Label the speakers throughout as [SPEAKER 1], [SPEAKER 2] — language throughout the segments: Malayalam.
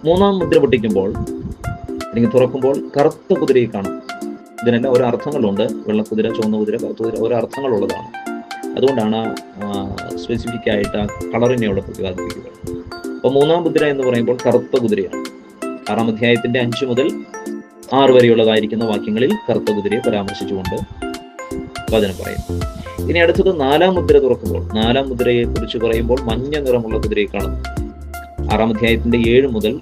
[SPEAKER 1] മൂന്നാം മുദ്ര പൊട്ടിക്കുമ്പോൾ അല്ലെങ്കിൽ തുറക്കുമ്പോൾ കറുത്ത കുതിരയെ കാണും. ഇതിനെല്ലാം ഓരോ അർത്ഥങ്ങളുണ്ട്. വെള്ളക്കുതിര, ചുവന്ന കുതിര, കറുത്ത കുതിര, ഓരോ അർത്ഥങ്ങളുള്ളതാണ്. അതുകൊണ്ടാണ് സ്പെസിഫിക് ആയിട്ട് ആ കളറിനെ അവിടെ പ്രതിപാദിപ്പിക്കുന്നത്. അപ്പോൾ മൂന്നാം മുദ്ര എന്ന് പറയുമ്പോൾ കറുത്ത കുതിരയാണ്. 6-ാം അധ്യായത്തിന്റെ 5 മുതൽ 6 വരെയുള്ളതായിരിക്കുന്ന വാക്യങ്ങളിൽ കറുത്ത കുതിരയെ പരാമർശിച്ചുകൊണ്ട് വചനം പറയും. ഇനി അടുത്തത് 4-ാം മുദ്ര തുറക്കുമ്പോൾ, 4-ാം മുദ്രയെ കുറിച്ച് പറയുമ്പോൾ മഞ്ഞ നിറമുള്ള കുതിരയെ കാണുന്നു. 6-ാം അധ്യായത്തിന്റെ 7 മുതൽ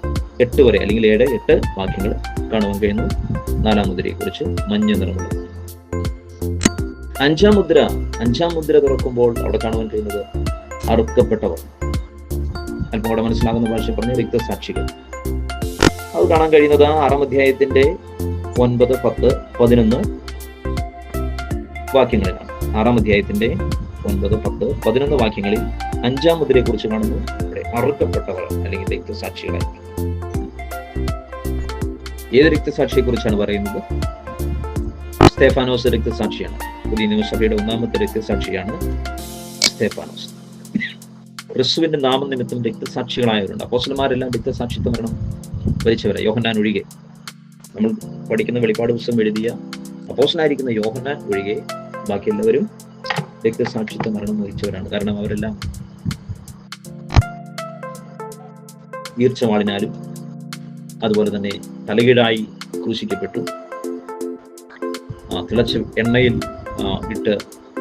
[SPEAKER 1] 8 വരെ, അല്ലെങ്കിൽ 7-8 വാക്യങ്ങൾ കാണുവാൻ കഴിയുന്നു 4-ാം മുദ്രയെ കുറിച്ച് മഞ്ഞ നിറമുള്ളത്. 5-ാം മുദ്ര തുറക്കുമ്പോൾ അവിടെ കാണുവാൻ കഴിയുന്നത് അറുക്കപ്പെട്ടവർ. അല്പം കൂടെ മനസ്സിലാകുന്ന ഭാഷ പറഞ്ഞ രക്തസാക്ഷികൾ. അത് കാണാൻ കഴിയുന്നത് 6-ാം അധ്യായത്തിന്റെ 9, 10, 11 വാക്യങ്ങളിലാണ്. 6-ാം അധ്യായത്തിന്റെ 9, 10, 11 വാക്യങ്ങളിൽ 5-ാം മുദ്രയെ കുറിച്ച് കാണുന്നു. ഇവിടെ അറുക്കപ്പെട്ടവർ അല്ലെങ്കിൽ രക്തസാക്ഷികളായിരിക്കും. ഏത് രക്തസാക്ഷിയെ കുറിച്ചാണ് പറയുന്നത്? സ്തേഫാനോസ് രക്തസാക്ഷിയാണ്. പുതിയ നിയമസഭയുടെ 1-ാമത്തെ രക്തസാക്ഷിയാണ് സ്തേഫാനോസ്. ക്രിസ്തുവിന്റെ നാമനിമിത്തം രക്തസാക്ഷികളായവരുണ്ട്. അപ്പോസ്തലന്മാരെല്ലാം രക്തസാക്ഷിത്വ മരണം വരിച്ചവരാണ്, യോഹന്നാൻ ഒഴികെ. നമ്മൾ പഠിക്കുന്ന വെളിപ്പാട് പുസ്തകം എഴുതിയ അപ്പോസ്തലനായിരിക്കുന്ന യോഹന്നാൻ ഒഴികെ ബാക്കി എല്ലാവരും രക്തസാക്ഷിത്വ മരണം വഹിച്ചവരാണ്. കാരണം അവരെല്ലാം ഈർച്ചവാളിനാലും അതുപോലെ തന്നെ തലകീഴായി ക്രൂശിക്കപ്പെട്ടു, തിളച്ച എണ്ണയിൽ ഇട്ട്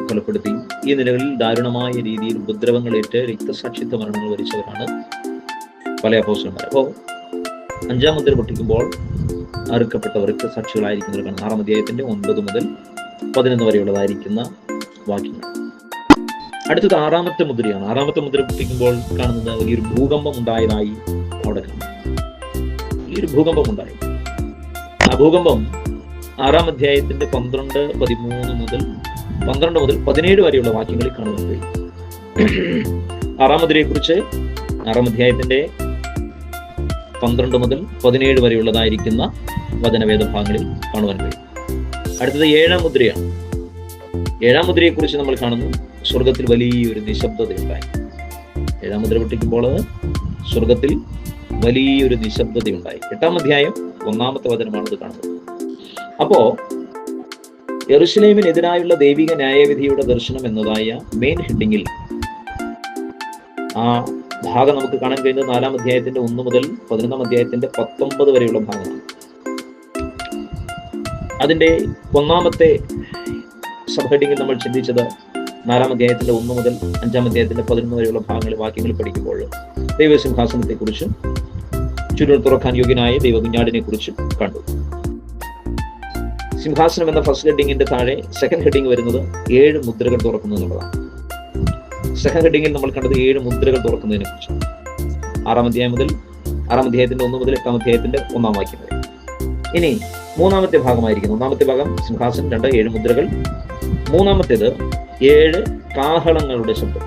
[SPEAKER 1] കൊലപ്പെടുത്തി, ഈ നിലകളിൽ ദാരുണമായ രീതിയിൽ ഉപദ്രവങ്ങളേറ്റ് രക്തസാക്ഷിത്വ മരണങ്ങൾ വരിച്ചവരാണ് പല അപ്പോസ്തലന്മാർ. അപ്പോൾ 5-ാം മുദ്ര പൊട്ടിക്കുമ്പോൾ അറുക്കപ്പെട്ടവർ രക്തസാക്ഷികളായിരിക്കുന്നവർ കാണും. 6-ാം അധ്യായത്തിന്റെ 9 മുതൽ 11 വരെയുള്ളതായിരിക്കുന്ന വാക്യങ്ങൾ. അടുത്തത് 6-ാമത്തെ മുദ്രയാണ്. 6-ാമത്തെ മുദ്ര പൊട്ടിക്കുമ്പോൾ കാണുന്നത് വലിയൊരു ഭൂകമ്പം ഉണ്ടായതായി അവിടെ കാണും. വലിയൊരു ഭൂകമ്പം ഉണ്ടായി. ആ ഭൂകമ്പം 6-ാം അധ്യായത്തിന്റെ 12 മുതൽ 17 വരെയുള്ള വാക്യങ്ങളിൽ കാണുവാൻ കഴിയും. 6-ാം മുദ്രയെ കുറിച്ച് 6-ാം അധ്യായത്തിന്റെ 12 മുതൽ 17 വരെയുള്ളതായിരിക്കുന്ന വചനവേദ ഭാഗങ്ങളിൽ കാണുവാൻ കഴിയും. അടുത്തത് 7-ാം മുദ്രയാണ്. 7-ാം മുദ്രയെ കുറിച്ച് നമ്മൾ കാണുന്നു, സ്വർഗത്തിൽ വലിയൊരു നിശബ്ദതയുണ്ടായി. 7-ാം മുദ്ര പൊട്ടിക്കുമ്പോൾ സ്വർഗത്തിൽ വലിയൊരു നിശബ്ദതയുണ്ടായി. 8-ാം അധ്യായം 1-ാമത്തെ വചനമാണ് ഇത് കാണുന്നത്. അപ്പോ യെരുശലേമിനെതിരായുള്ള ദൈവിക ന്യായവിധിയുടെ ദർശനം എന്നതായ മെയിൻ ഹെഡിങ്ങിൽ ആ ഭാഗം നമുക്ക് കാണാൻ കഴിയുന്നത് 4-ാം അധ്യായത്തിന്റെ 1 മുതൽ 11-ാം അധ്യായത്തിന്റെ 19 വരെയുള്ള ഭാഗമാണ്. അതിന്റെ 1-ാമത്തെ സബ് ഹെഡിങ്ങിൽ നമ്മൾ ചിന്തിച്ചത് 4-ാം അധ്യായത്തിന്റെ 1 മുതൽ 5-ാം അധ്യായത്തിന്റെ 11 വരെയുള്ള ഭാഗങ്ങളിൽ വാക്യങ്ങൾ പഠിക്കുമ്പോൾ ദൈവസിംഹാസനത്തെ കുറിച്ചും ചുരുൾ തുറക്കാൻ യോഗ്യനായ ദൈവകുഞ്ഞാടിനെ കുറിച്ചും കണ്ടു. സിംഹാസനം എന്ന ഫസ്റ്റ് ഹെഡിങ്ങിന്റെ താഴെ സെക്കൻഡ് ഹെഡിങ് വരുന്നത് 7 മുദ്രകൾ തുറക്കുന്നു എന്നുള്ളതാണ്. സെക്കൻഡ് ഹെഡിങ്ങിൽ നമ്മൾ കണ്ടത് 7 മുദ്രകൾ തുറക്കുന്നതിനെ കുറിച്ച്. 6-ാം അധ്യായം മുതൽ 6-ാം അധ്യായത്തിന്റെ 1 മുതൽ 8-ാം അധ്യായത്തിന്റെ 1-ാം വാക്യം വരെ. ഇനി 3-ാമത്തെ ഭാഗമായിരിക്കുന്നു. 1-ാമത്തെ ഭാഗം സിംഹാസനം, 7 മുദ്രകൾ. 3-ാമത്തേത് 7 കാഹളങ്ങളുടെ ശബ്ദം.